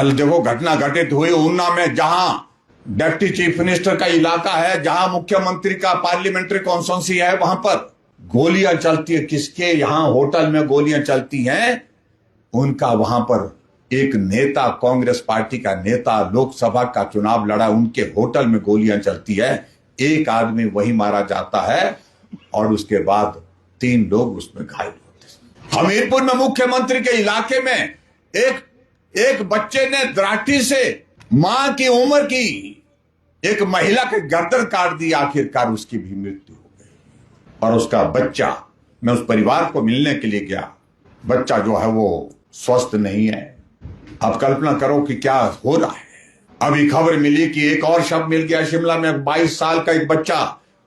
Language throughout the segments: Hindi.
कल देखो घटना घटित हुई ऊना में, जहां डिप्टी चीफ मिनिस्टर का इलाका है, जहां मुख्यमंत्री का पार्लियामेंट्री कॉन्स्टिट्यूंसी है, वहां पर गोलियां चलती है। किसके यहां होटल में गोलियां चलती हैं? उनका वहां पर एक नेता, कांग्रेस पार्टी का नेता, लोकसभा का चुनाव लड़ा, उनके होटल में गोलियां चलती है। एक आदमी वही मारा जाता है और उसके बाद 3 लोग उसमें घायल होते हैं। हमीरपुर में मुख्यमंत्री के इलाके में एक बच्चे ने दराठी से मां की उम्र की एक महिला के गर्दन काट दी। आखिरकार उसकी भी मृत्यु हो गई और उसका बच्चा, मैं उस परिवार को मिलने के लिए गया, बच्चा जो है वो स्वस्थ नहीं है। अब कल्पना करो कि क्या हो रहा है। अभी खबर मिली कि एक और शव मिल गया शिमला में, 22 साल का एक बच्चा,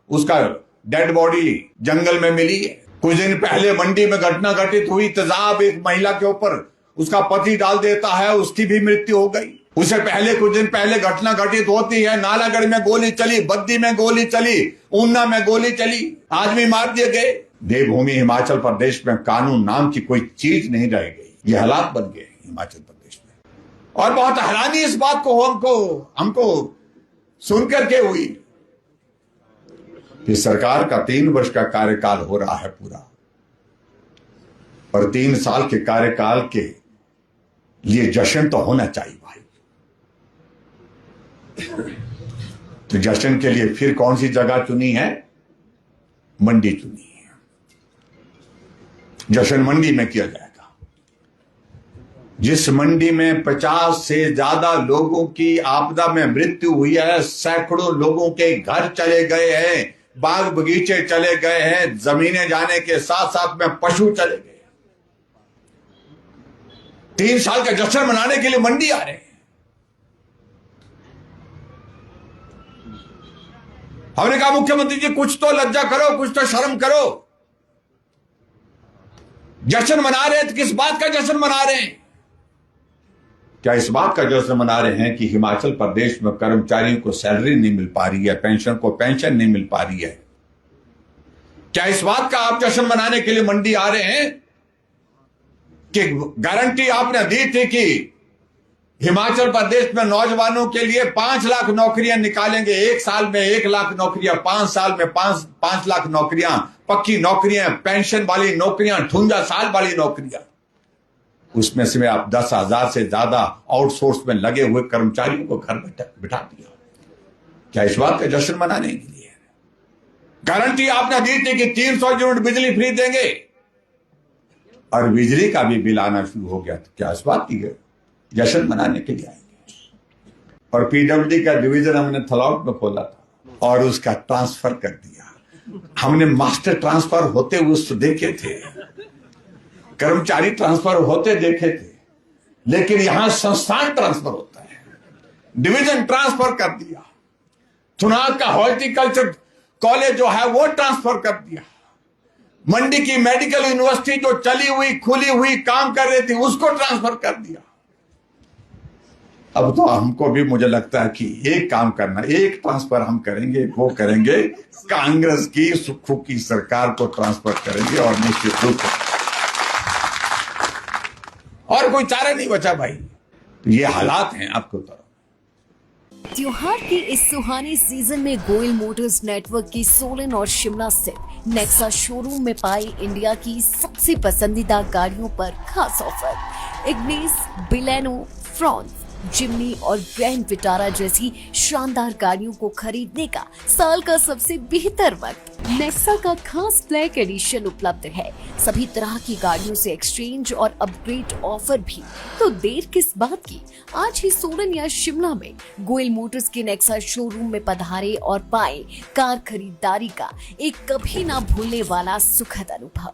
उसका डेड बॉडी जंगल में मिली है। कुछ दिन पहले मंडी में घटना घटित हुई, तेजाब एक महिला के ऊपर उसका पति डाल देता है, उसकी भी मृत्यु हो गई। उससे पहले कुछ दिन पहले घटना घटित होती है, नालागढ़ में गोली चली, बद्दी में गोली चली, ऊना में गोली चली, आदमी मार दिए गए। देवभूमि हिमाचल प्रदेश में कानून नाम की कोई चीज नहीं रह गई। ये हालात बन गए हिमाचल प्रदेश में। और बहुत हैरानी इस बात को हमको सुनकर के हुई कि सरकार का 3 वर्ष का कार्यकाल हो रहा है पूरा, और 3 साल के कार्यकाल के लिए जश्न तो होना चाहिए भाई। तो जश्न के लिए फिर कौन सी जगह चुनी है? मंडी चुनी है। जश्न मंडी में किया जाएगा। जिस मंडी में 50 से ज्यादा लोगों की आपदा में मृत्यु हुई है, सैकड़ों लोगों के घर चले गए हैं, बाग बगीचे चले गए हैं, जमीनें जाने के साथ साथ में पशु चले गए। 3 साल का जश्न मनाने के लिए मंडी आ रहे हैं। हमने कहा मुख्यमंत्री जी कुछ तो लज्जा करो, कुछ तो शर्म करो। जश्न मना रहे हैं तो किस बात का जश्न मना रहे हैं? क्या इस बात का जश्न मना रहे हैं कि हिमाचल प्रदेश में कर्मचारियों को सैलरी नहीं मिल पा रही है, पेंशन को पेंशन नहीं मिल पा रही है? क्या इस बात का आप जश्न मनाने के लिए मंडी आ रहे हैं कि गारंटी आपने दी थी कि हिमाचल प्रदेश में नौजवानों के लिए 5 लाख नौकरियां निकालेंगे, 1 साल में 1 लाख नौकरियां, 5 साल में 5 लाख नौकरियां, पक्की नौकरियां, पेंशन वाली नौकरियां, 58 साल वाली नौकरियां। उसमें से आप 10,000 से ज्यादा आउटसोर्स में लगे हुए कर्मचारियों को घर बिठा दिया। क्या इस बात का जश्न मनाने के लिए? गारंटी आपने दी थी कि 300 यूनिट बिजली फ्री देंगे और बिजली का भी बिल आना शुरू हो गया। तो क्या इस बात की जश्न मनाने के लिए आएंगे? और पीडब्ल्यूडी का डिवीजन हमने थलौट में खोला था और उसका ट्रांसफर कर दिया। हमने मास्टर ट्रांसफर होते हुए उसको देखे थे, कर्मचारी ट्रांसफर होते देखे थे, लेकिन यहां संस्थान ट्रांसफर होता है। डिवीजन ट्रांसफर कर दिया। चुनाव का हॉर्टिकल्चर कॉलेज जो है वो ट्रांसफर कर दिया। मंडी की मेडिकल यूनिवर्सिटी जो चली हुई, खुली हुई, काम कर रही थी, उसको ट्रांसफर कर दिया। अब तो हमको भी मुझे लगता है कि एक काम करना, एक ट्रांसफर हम करेंगे, वो करेंगे कांग्रेस की सुक्खू की सरकार को ट्रांसफर करेंगे और निश्चित रूप से, और कोई चारा नहीं बचा भाई। ये हालात हैं आपको। त्योहार की इस सुहानी सीजन में गोयल मोटर्स नेटवर्क की सोलन और शिमला स्थित नेक्सा शोरूम में पाई इंडिया की सबसे पसंदीदा गाड़ियों पर खास ऑफर। इग्निस, बिलेनो, फ्रॉन्स, जिमनी और ग्रैंड विटारा जैसी शानदार गाड़ियों को खरीदने का साल का सबसे बेहतर वक्त। नेक्सा का खास ब्लैक एडिशन उपलब्ध है। सभी तरह की गाड़ियों से एक्सचेंज और अपग्रेड ऑफर भी। तो देर किस बात की, आज ही सोलन या शिमला में गोयल मोटर्स के नेक्सा शोरूम में पधारे और पाएं कार खरीदारी का एक कभी ना भूलने वाला सुखद अनुभव।